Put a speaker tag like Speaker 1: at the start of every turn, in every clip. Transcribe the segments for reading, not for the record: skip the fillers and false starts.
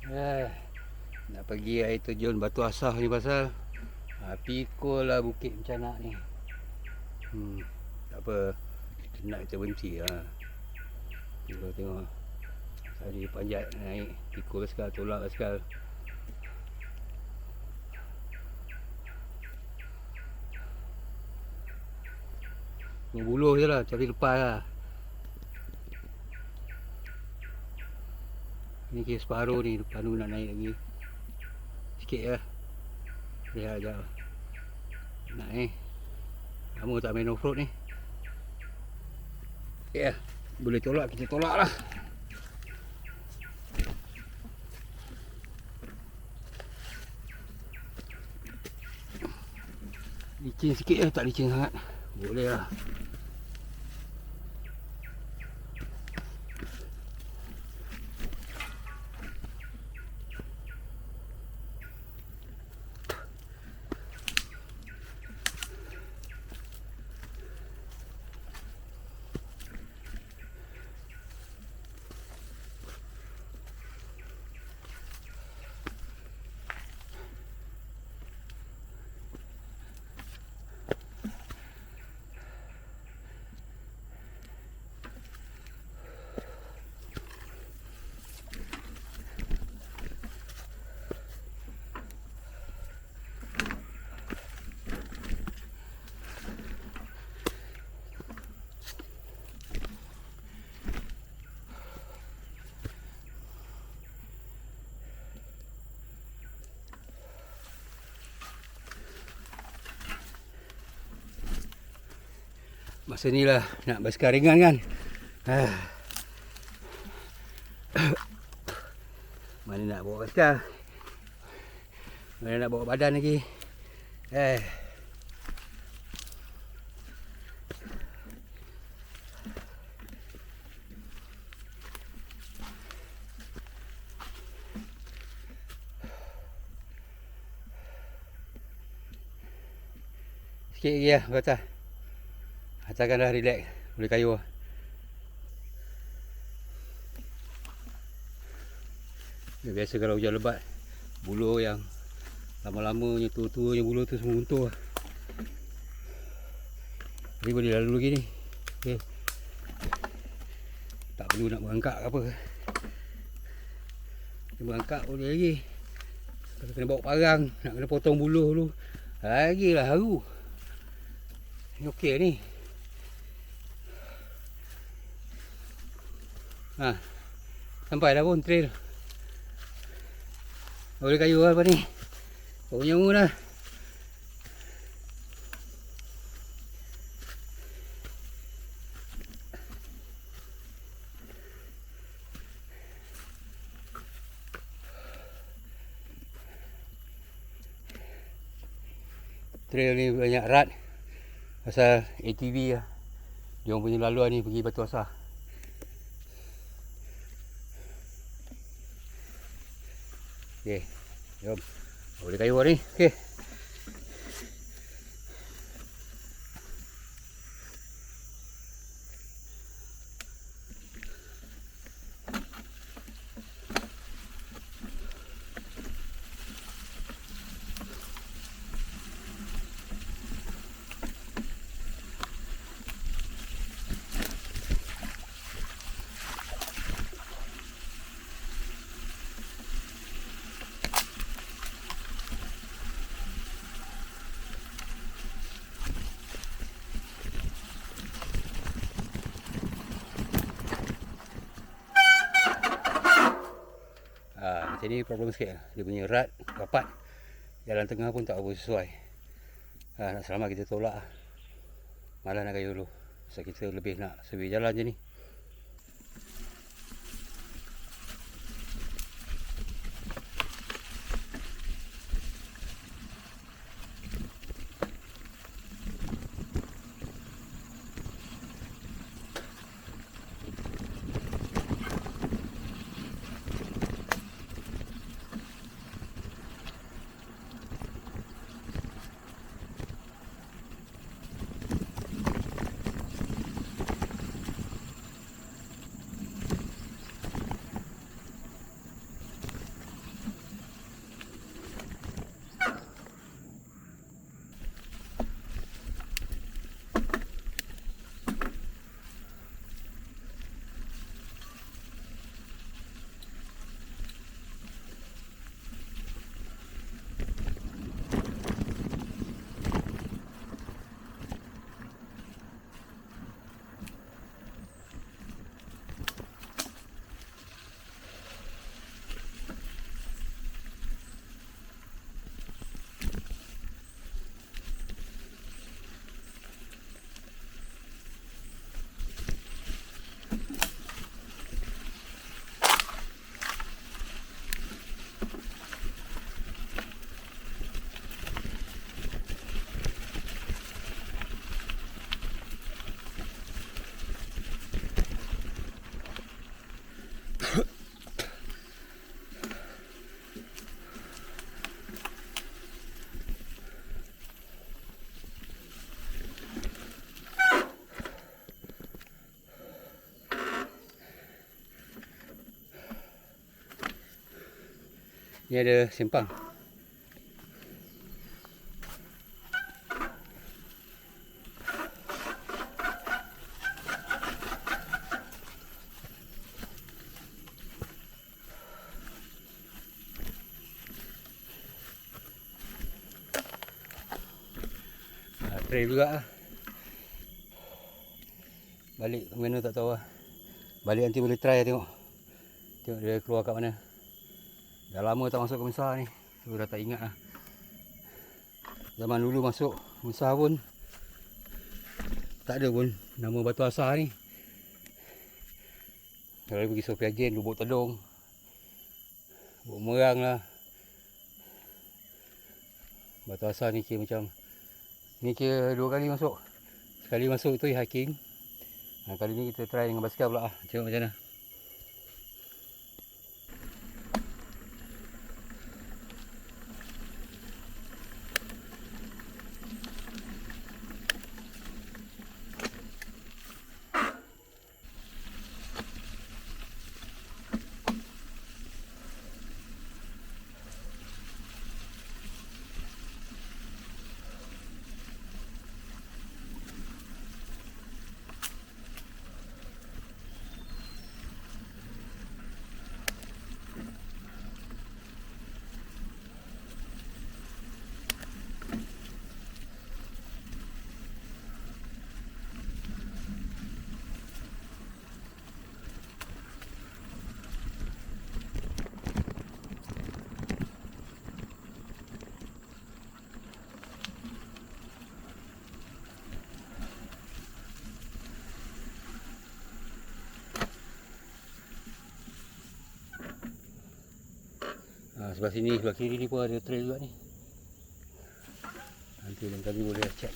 Speaker 1: Eh, nak pergi air terjun Batu Asah ni pasal pikul lah bukit Mencanak ni. Tak apa, nak kita berhenti lah. Tengok tadi panjat naik, pikul sekal, tolak sekal. Buluh je lah, tapi lepas lah. Ni kira separuh ni, lepas tu nak naik lagi sikit lah. Lihat sekejap. Nak ni, lama tak main off-road ni. Ya, boleh tolak, kita tolak lah. Licin sikit lah, tak licin sangat. Boleh lah. Masa ni lah nak basikal ringan kan. Mana nak bawa basikal, mana nak bawa badan lagi. Sikit lagi lah batas. Asalkan dah relax, boleh kayuh. Biasa kalau hujan lebat, buluh yang lama-lamanya, tua-tuanya buluh tu semua runtuh. Tapi boleh lalu lagi ni. Okay. Tak perlu nak berangkat ke apa. Berangkat boleh lagi. Kalau kena bawa parang, nak kena potong buluh dulu, lagilah haru. Ni okey ni. Sampai dah pun trail. Boleh kayu lah lepas ni. Kau nyawa dah. Trail ni banyak rat. Pasal ATV lah. Diorang punya laluan ni pergi Batu Asah. Okey, jom. Boleh kayu ni. Okey. Macam ni problem sikit. Dia punya rat rapat. Jalan tengah pun tak apa sesuai. Nak selamat kita tolak. Malah nak kayu dulu. So kita lebih nak survey jalan je ni. Ni ada sempang. Try juga lah. Balik mana tak tahu lah. Balik nanti boleh try tengok. Tengok dia keluar kat mana. Dah lama tak masuk ke Mesar ni. So dah tak ingat lah. Zaman dulu masuk Mesar pun tak ada pun nama Batu Asar ni. Kalau pergi Sopiagen, Lubuk Tedong, Lubuk Merang lah. Batu Asar ni kira macam, ni kira 2 kali masuk. Sekali masuk tu hiking. Kali ni kita try dengan basikal pula lah. Tengok macam mana. Sebelah sini, sebelah kiri ni pun ada trail juga ni. Nanti lain kali boleh check.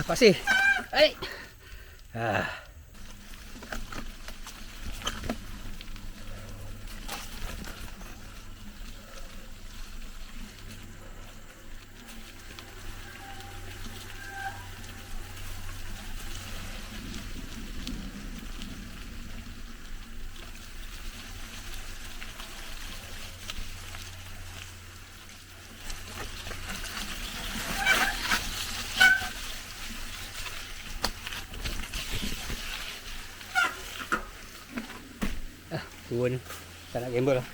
Speaker 1: Pasir. Hai. Ah. Turun. Tak nak gamble lah.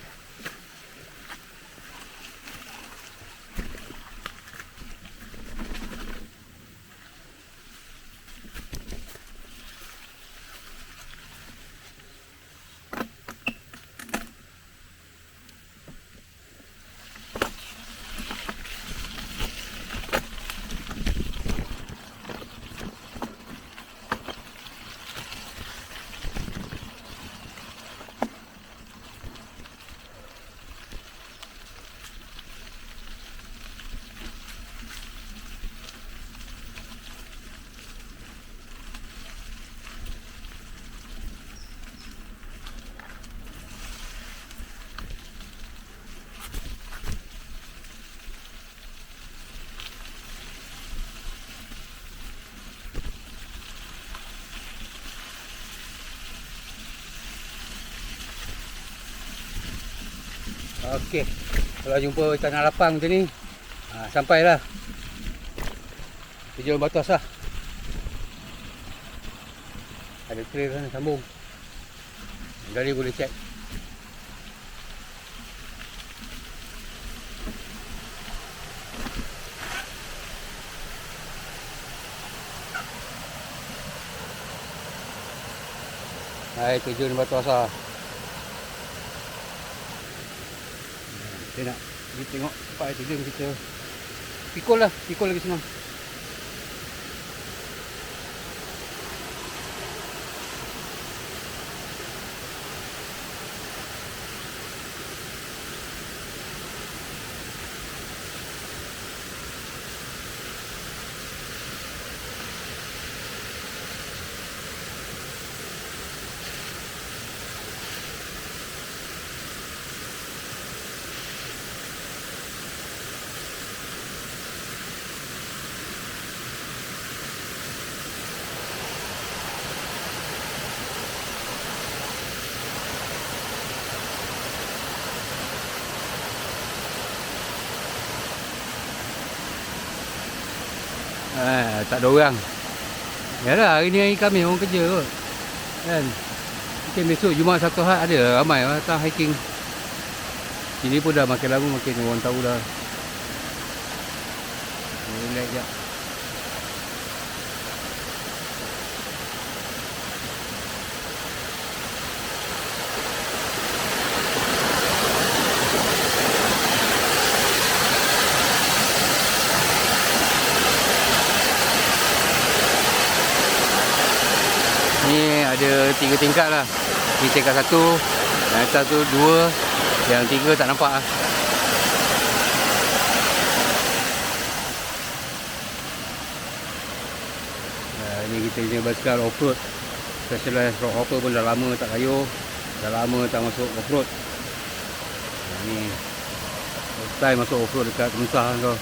Speaker 1: Okey. Kalau jumpa tanah lapang macam ni, sampailah. Tujuan Batu Asah. Ada trail sana sambung. Dari boleh check. Hai, tujuan Batu Asah. Kita nak pergi tengok tempat air terjun kita. Pikul lah, pikul lagi senang. Tak ada orang. Yalah, hari ni hari Khamis orang kerja kot. Kan? Mungkin besok Jumaat Sabtu Ahad ada ramai orang datang hiking. Sini pun dah makin lama makin orang tahu dah. Relax jap. Ni ada 3 tingkat lah. Ni tingkat 1, yang atas tu 2, yang 3 tak nampak lah. Ni kita punya basikal off-road. Specialized rock hopper pun dah lama tak kayuh. Dah lama tak masuk off-road. Ni first time masuk off-road dekat Temusah kau.